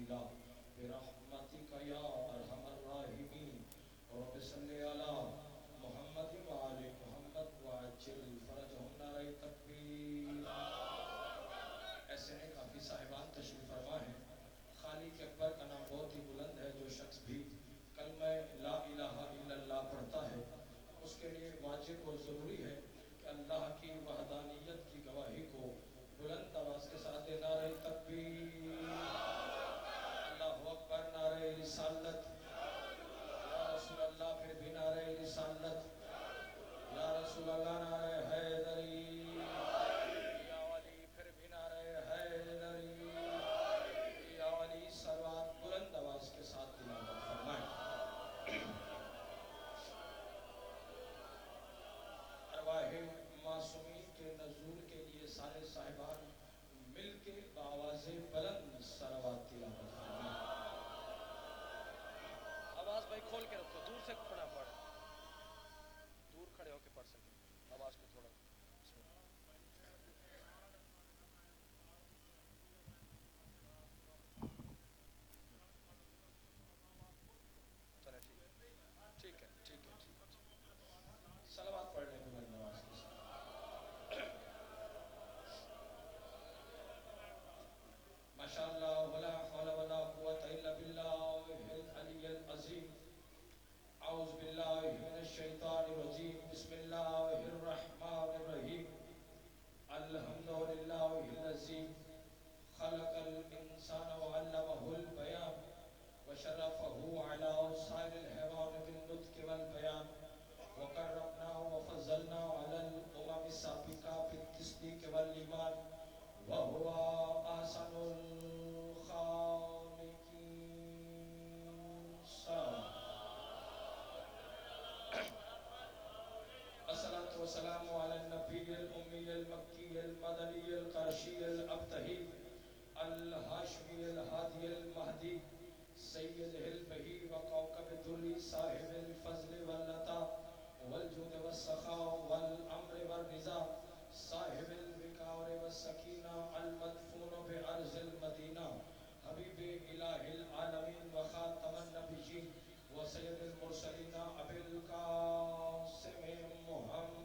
قليلا برحمتك يا أرحم الراحمين رب صل على محمد وآل محمد وعجل فرجهم نار تکبیر. ایسے ہیں کافی صاحبان تشریف فرما ہیں. خالق اکبر کا نام بہت ہی بلند ہے. جو شخص بھی کلمہ لا الہ الا اللہ پڑھتا ہے اس کے لیے واجب اور ضروری ہے کہ اللہ کی وحدانیت کی گواہی کو بلند آواز کے ساتھ نعرہ تکبیر، اللہ اکبر، نعرہ رسالت، یا رسول اللہ، پھر بھی نعرہ رسالت، یا رسول اللہ، نعرہ حیدری، یا ولی، پھر بھی نعرہ حیدری، یا ولی. سلوات بلند آواز کے ساتھ تلاوت فرمائیں. ارواح معصومین کے نزول کے لیے سارے صاحبان مل کے بآواز بلند صلوات تلاوت فرمائیں. آواز بھائی کھول کے رکھو، دور سے پڑھنا پڑ، دور کھڑے ہو کے پڑھ سکیں. آواز کو تھوڑا چلے. ٹھیک ہے ٹھیک ہے ٹھیک ہے. صلوات پڑھ لیں بلند آواز کے ساتھ. ماشاء اللہ ولا حول ولا قوة الا باللہ العلی العظیم. اعوذ باللہ من الشیطان الرجیم. بسم اللہ الرحمن الرحیم. الحمد للہ الذی خلق الانسان وعلمہ البیان وشرفہ علی سائر الحیوان بالنطق والبیان وکرمناه وفضلناه على الامم السابقہ بالتصدیق والایمان وهو احسن الخالقین. الصلاة والسلام على النبي الأمي المكي المدني القرشي الأبتهي الهاشمي الهادي المهدي سيد البهي وكوكب الدري صاحب الفضل والعطاء والجود والسخاء والأمر والرضا صاحب الوقار والسكينة المدفون بأرض المدينة حبيب إله العالمين وخاتم النبيين وسيد المرسلين أبي القاسم محمد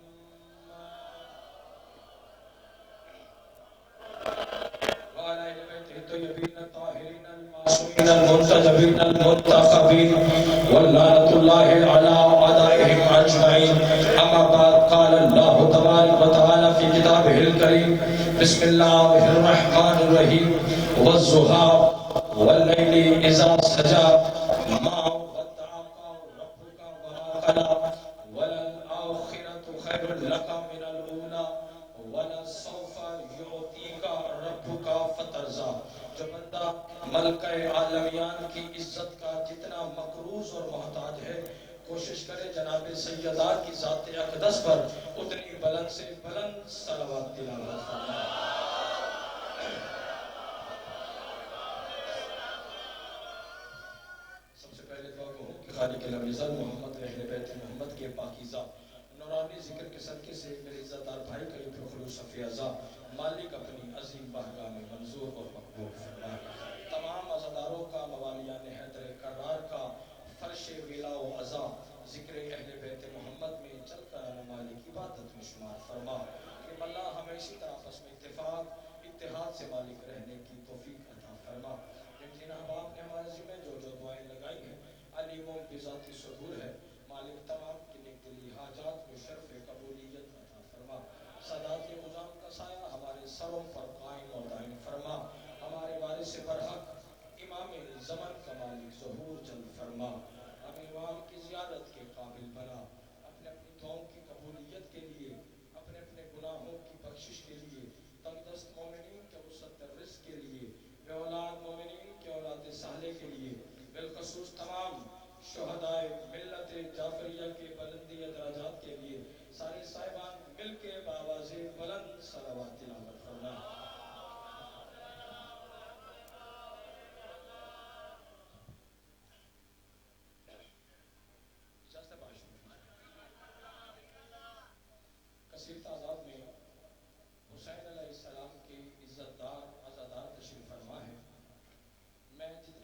وعلى أهل بيته الطيبين الطاهرين المعصومين المنتجبين المنتخبين واللعنة الله على أعدائهم أجمعين. أما بعد قال الله تبارك وتعالى في كتابه الكريم بسم الله الرحمن الرحيم والضحى والليل إذا سجى ما ودعك ربك وما قلى وللآخرة خير لك من الأولى ولسوف يعطيك ربك فترضى. جو بندہ ملکہ عالمیان کی عزت کا جتنا مقروض اور محتاج ہے کوشش کرے جناب سیدہ کی ذات اقدس پر اتنی بلند سے بلند صلوات تلاوت فرمائے. سب سے پہلے دعا ہوں کہ خالق العزت محمد و اہل بیت محمد کے پاکیزہ نورانی ذکر کے صدقے سے میرے عزت دار بھائی کا یہ خلوص فیاضہ مالک اپنی عظیم بارگاہ میں منظور اور مقبول فرمائے. تمام عزاداروں کا موالیان حیدر کرار کا فرش ولا و عزا ذکر اہل بیت محمد میں چل کر آنے والی عبادت میں شمار فرما کہ اللہ ہمیں اسی طرح آپس میں اتفاق اتحاد سے مالک رہنے کی توفیق عطا فرما. جن احباب نے ہمارے ذمہ جو جو دعائیں لگائی ہیں علیموں بذات صدور ہے مالک تمام کی نیک دلی حاجات میں شرف قبولیت عطا فرما. سادات نظام کا سایہ ہمارے سروں پر قائم اور دائم فرما. ہمارے وارث برحق امام زمن کا مالک ظہور جلد فرما. ہمیں امام کی زیارت کے قابل بنا. اپنے اپنی دعاؤں کی قبولیت کے لیے اپنے اپنے گناہوں کی بخشش کے لیے تنگ دست مومنین کے وسعت رزق کے لیے بے اولاد مومنین کے اولاد صالح کے لیے بالخصوص تمام شہدائے ملت جعفریہ کے بلندی درجات کے لیے سارے صاحبان مل کے بآواز بلند صلوات تلاوت فرمائیں. کثیر تعداد میں حسین علیہ السلام کی عزت دار عزادار تشریف فرما ہے. میں جتنے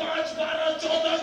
5 12 14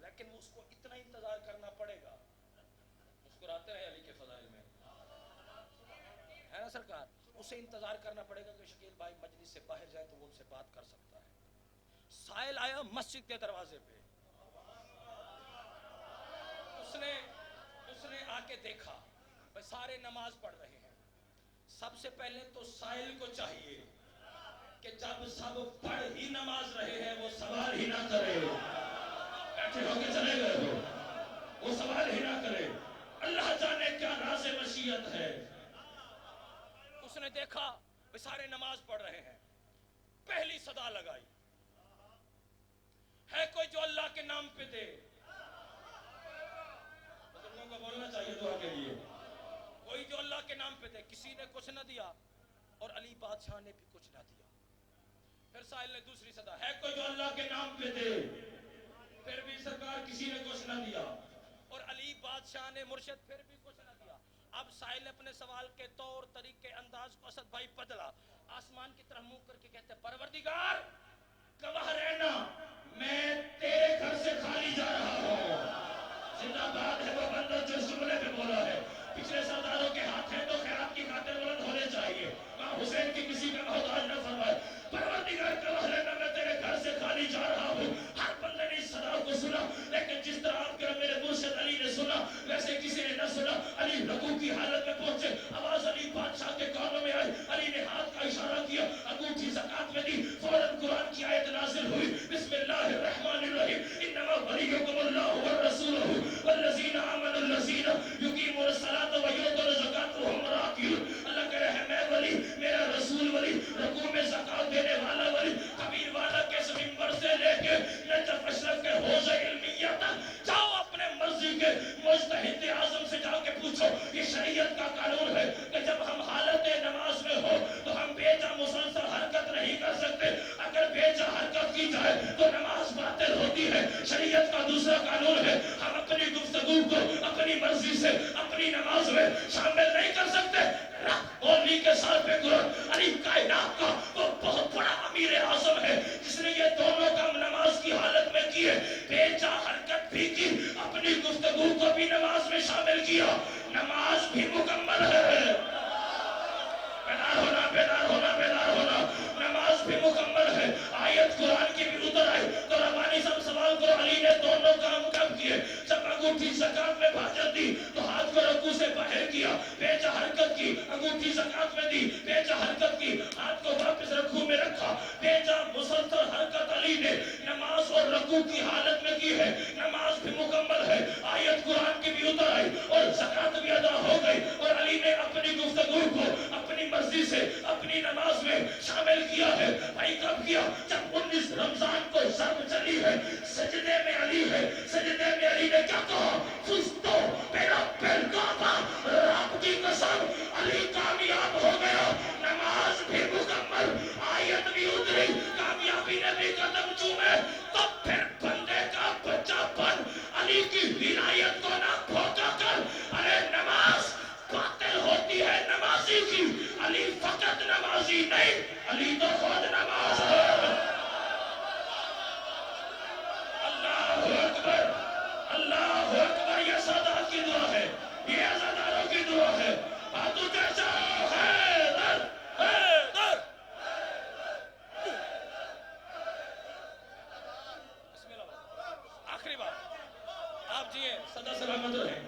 لیکن اس کو اتنا انتظار کرنا پڑے گا. مسکراتے رہے علی کے فضائل میں ہے نا سرکار. اسے انتظار کرنا پڑے گا کہ شکیل بھائی مجلس سے باہر جائے تو وہ ان سے بات کر سکتا ہے. سائل آیا مسجد کے دروازے پہ, اس نے آ کے دیکھا بھائی سارے نماز پڑھ رہے ہیں. سب سے پہلے تو سائل کو چاہیے کہ جب سب پڑھ ہی نماز رہے ہیں وہ سوال ہی نہ کرے. بیٹھے ہو کے چلے گئے ہو, وہ سوال ہی نہ کرے. اللہ جانے کیا راز مشیت ہے. اس نے دیکھا وہ سارے نماز پڑھ رہے ہیں. پہلی صدا لگائی, ہے کوئی جو اللہ کے نام پہ دے. بزرگوں کو بولنا چاہیے دعا کے لیے. کوئی جو اللہ کے نام پہ دے. کسی نے کچھ نہ دیا اور علی بادشاہ نے بھی کچھ نہ دیا. پھر سائل نے دوسری صدا, ہے کوئی جو اللہ کے نام پہ دے. پھر بھی سرکار کسی نے کچھ نہ دیا اور علی بادشاہ نے مرشد پھر بھی کچھ نہ دیا. اب سائل نے اپنے سوال کے طور طریقے انداز کو اسد بھائی بدلا. آسمان کی طرف منہ کر کے کہتے ہیں پروردگار گواہ رہنا میں تیرے گھر سے خالی جا رہا ہوں. زندہ باد ہے وہ بندہ جو اس جملے پہ بولا ہے. پچھلے سرداروں کے ہاتھ ہیں تو خیرات کی خاطر بلند ہونے چاہیے. حسین کی کسی کا محتاج نہ فرمائے. پروردگار گواہ رہنا میں تیرے گھر سے خالی جا رہا ہوں. ہر بندے نے اس صدا کو سنا, لیکن جس طرح آپ کے میرے مرشد علی نے سنا ویسے کسی نے نہ سنا. علی رکوع کی حالت میں پہنچے, آواز علی بادشاہ کے کانوں میں آئی. علی نے ہاتھ کا اشارہ کیا, انگوٹھی زکات میں دی. فوراً قرآن کی آیت نازل ہوئی, بسم اللہ الرحمن الرحیم, انما ولیکم اللہ ورسولہ والذین آمنوا الذین یقیمون الصلاۃ ویؤتون الزکاۃ وهم راکعون. اللہ کہہ رہے ہیں میں ولی, میرا رسول ولی, رکوع میں زکات دینے والا ولی, کبیر والا کے منبر سے لے کے نجف اشرف کے حوض علمیہ تک جاؤ اپنے مرضی کے مجتہد اعظم سے جا کے پوچھو. یہ شریعت کا قانون ہے کہ جب ہم حالت نماز میں ہو تو ہم بے جا مسلسل حرکت نہیں کر سکتے. اگر بے جا حرکت کی جائے تو نماز باطل ہوتی ہے. شریعت کا دوسرا قانون ہے ہم اپنی گفتگو کو اپنی مرضی سے اپنی نماز میں شامل نہیں کر سکتے. مولوی کے ساتھ پہ قرآن. علی کائنات کا وہ بہت بڑا امیر اعظم ہے جس نے یہ دونوں کام نماز کی حالت میں کیے. بے جا حرکت بھی کی, اپنی گفتگو کو بھی نماز میں شامل کیا. نماز بھی مکمل ہے. بیدار ہونا, بیدار ہونا, بیدار ہونا. نماز بھی مکمل ہے. آیت قرآن کی بھی اتر آئی تو ربانی صاحب سوال کرو علی نے دونوں کام کب کیے. جب انگوٹھی زکات میں بھاجت دی تو ہاتھ کو رکوع سے باہر کیا, بے جا حرکت کی. انگوٹھی زکات میں دی, بے جا حرکت کی, ہاتھ کو واپس رکوع میں رکھا. بے جا مسلسل حرکت علی نے نماز اور رکوع کی حالت میں کی ہے. نماز بھی مکمل ہے. آیت قرآن کی بھی اتر آئی اور زکات بھی ادا ہو گئی اور علی نے اپنی گفتگو کو اپنی مرضی سے اپنی نماز میں شامل کیا ہے. بھائی کب کیا؟ جب 19 رمضان کو ضرب چلی ہے, سجدے میں علی ہے. سجدے میں علی نے کیا کہا؟ فستو برب الکعبہ, رب کی قسم علی کامیاب ہو گیا. نماز بھی مکمل, آیت بھی اتری, کامیابی نے بھی قدم چومے. تو پھر بندے کا بچہ بن علی کی ولایت کو نہ دھوکا کر. ارے نماز باطل ہوتی ہے نمازی کی, علی فقط نمازی نہیں, علی تو خود نماز ہے. اللہ اکبر, اللہ اکبر. یہ سادات کی دعا ہے, یہ عزاداروں کی دعا ہے. ہاتھوں کیسا حیدر حیدر. بسم اللہ. آخری بات, آپ جیے سدا سلامت رہیں,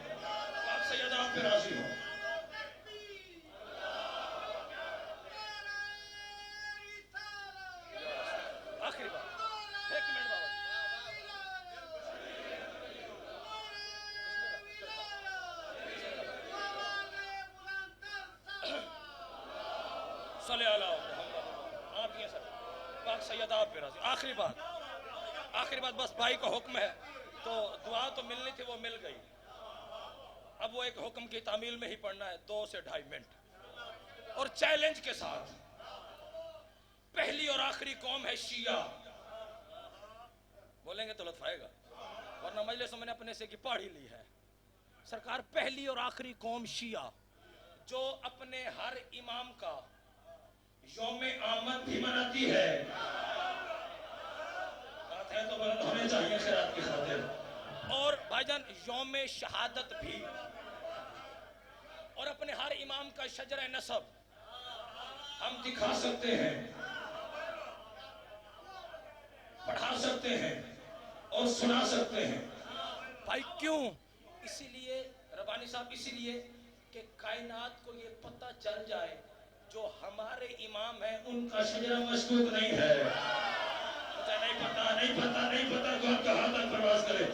آپ سید آپ پہ راضی ہوں. آخری بات, ایک منٹ بابا. صلی اللہ آپ یہ سر پاک سید آپ پہ راضی. آخری بات, آخری بات, بس بھائی کا حکم ہے تو دعا تو ملنی تھی وہ مل گئی. اب وہ ایک حکم کی تعمیل میں ہی پڑھنا ہے 2 سے 2.5 منٹ اور چیلنج کے ساتھ. پہلی اور آخری قوم ہے شیعہ. بولیں گے تو لطف آئے گا, ورنہ مجلس میں نے اپنے سے کی پاڑھی لی ہے. سرکار پہلی اور آخری قوم شیعہ جو اپنے ہر امام کا یوم آمد بھی مناتی ہے. بات ہے تو بلند ہونے چاہیے خیرات کی خاطر. اور بھائیجان یوم شہادت بھی، اور اپنے ہر امام کا شجرہ نسب ہم دکھا سکتے ہیں، پڑھا سکتے ہیں اور سنا سکتے ہیں۔ بھائی کیوں؟ اسی لیے ربانی صاحب، اسی لیے کہ کائنات کو یہ پتہ چل جائے جو ہمارے امام ہیں ان کا شجرہ مشکوک نہیں ہے۔ مجھے نہیں پتا کون کہاں تک پرواز کرے۔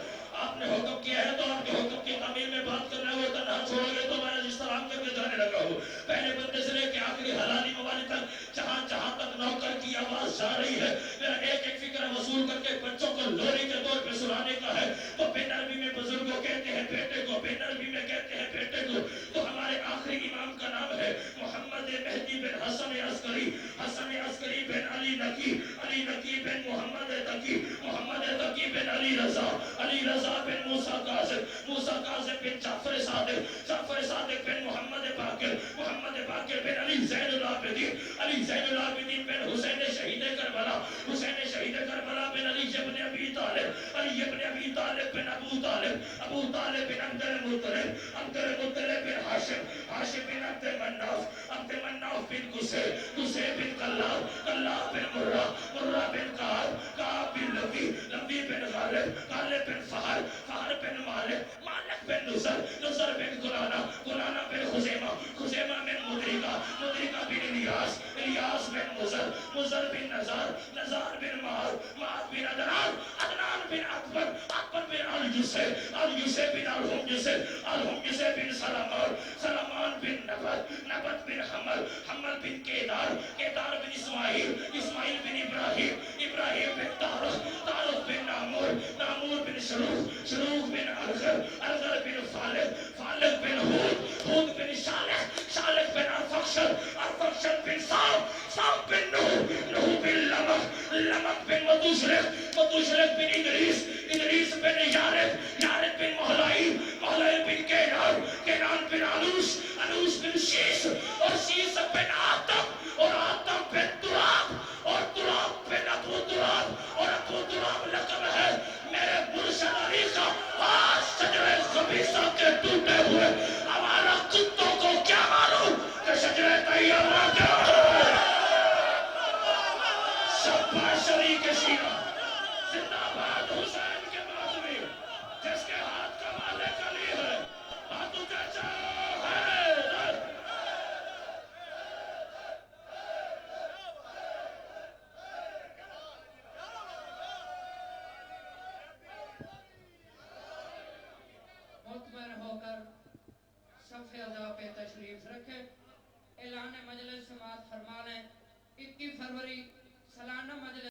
آپ نے حکم کیا ہے تو آپ کے حکم کی تعمیل میں بات کرنا ہے، وہ تنہا چھوڑ گئے تو میں استلام کر کے جانے لگا ہوں۔ پہلے بندے سے لے کے آخری حلالی موالی تک جہاں جہاں تک نوکر کی آواز جا رہی ہے، میرا ایک ایک فکر وصول کر کے بچوں کو لوری کے طور پہ سنانے کا ہے۔ تو بے نرمی میں بزرگوں کہتے ہیں بیٹے کو، بے نرمی میں کہتے ہیں بیٹے کو۔ تو ہمارے آخری امام کا نام ہے محمد مہدی بن حسن عسکری، حسن عسکری بن علی نقی، علی نقی بن محمد تقی، محمد تقی بن علی رضا، علی رضا بن موسیٰ کاظم، موسیٰ کاظم بن جعفر صادق، جعفر صادق بن محمد باقر، محمد باقر بن علی زین العابدین، علی زین العابدین بن حسین شہید کربلا، حسین شہید کربلا بن علی ابن ابی طالب، علی ابن ابی طالب بن ابو طالب، ابو طالب بن عبد المطلب، عبد المطلب بن ہاشم، ہاشم بن عبد مناف، عبد مناف بن قصی، قصی بن کلاب، کلاب بن مرہ، مرہ بن کعب، کعب بن لبی، لبی بن غالب، غالب بن فہر، فہر بن مالک، مالک بن نصر، نصر بن قلانہ، قلانہ بن خزیمہ، خزیمہ بن مدرکہ، مدرکہ بن الیاس، الیاس بن مزر، مزر بن نزار، نزار بن معاذ، معاذ بن عدنان، عدنان بن اکبر، اکبر بن الجسر، الجسر بن الحمجسر، الحمجسر بن سلمان، سلمان بن نبت، نبت بن حمل، حمل بن کیدار، کیدار بن اسماعیل، اسماعیل بن ابراہیم، ابراہیم بن تارخ، تارخ بن نامور، نامور بن شروف، شروف بن ارغر، ارغر بن فالق، فالق بن ہود، ہود بن شالح، شالح بن ارفخشد، ارفخشد بن سام، سام بن نوح، نوح بن لمق، لمق بن متوشرق، متوشرق بن ادریس، ادریس بن یارد، یارد بن محلائی، محلائی بن کینان، کینان بن علوش، علوش بن شیس، اور شیس بن آتم، اور آتم بن تراب، اور تراب بن ابو تراب، اور ابو تراب لقب ہے میرے مرشد علی کا۔ آج شجرہ خبیثہ کے ٹوٹے ہوئے ہمارا کتوں کو کیا معلوم کہ شجرہ طیبہ کیا ہے۔ شاباش علی کے شیعہ، زندہ باد حسین کے ماتمی، جس کے ہاتھ کا مالک علی ہے، ہاتھ اٹھا جاؤ حیدر۔ مطمئن ہو کر صف ادا پہ تشریف رکھے۔ اعلان مجلس سماعت فرما لیں۔ 21 فروری سالانہ مجلس